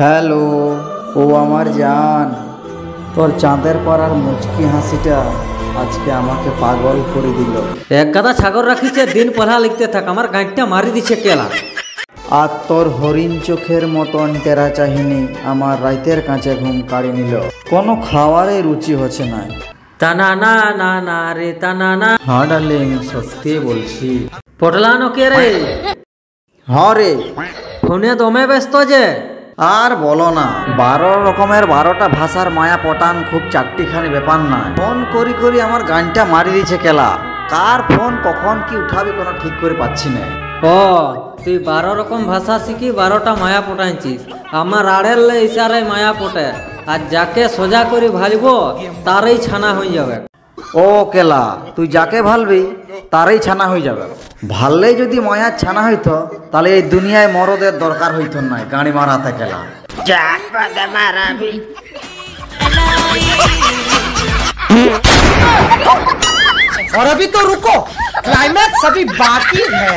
Hello, ও আমার জান। তোর চাঁদের পাড়ার মুচকি হাসিটা আজকে আমাকে পাগল করে দিল। এক গাদা ছাগল রাখিছে, দিন পড়া লিখতে থাক, আমার গাঁটটা মারি দিছে কেলা। আর তোর হরিণ চোখের মতন টেরা চাহিনি আমার রাইতের কাঁচে ঘুম কাড়ি নিল। কোনো খাওয়ারে রুচি হচ্ছে না। টানা না না না রে টানা না। হ্যাঁ ডার্লিং, সত্যি বলছি। পটলানো কে রে? হ্যাঁ রে। ফোনে দমে ব্যস্ত যে? আর বলো না, 12 রকমের 12টা ভাষার মায়া পটান খুব চারটিখানি ব্যাপার না। ফোন করি করি আমার গানটা মারি দিছে কেলা। কার ফোন কখন কি উঠাবি কোনো ঠিক করে পাচ্ছি না। ও, তুই 12 রকম ভাষা শিখি 12টা মায়া পটাইছিস। আমার আড়ের ইশারায় মায়া পটে, আর যাকে সোজা করে ভালব তারই ছানা হয়ে যাবে। ও কেলা, তুই যাকে ভালবি তারই ছানা হয়ে যাবে। ভাললেই যদি মায়ার ছানা হইতো তাহলে এই দুনিয়ায় মরদের দরকার হইতো না গাড়ি মারাতে কেলা। और अभी तो रुको, क्लाइमैक्स अभी बाकी है।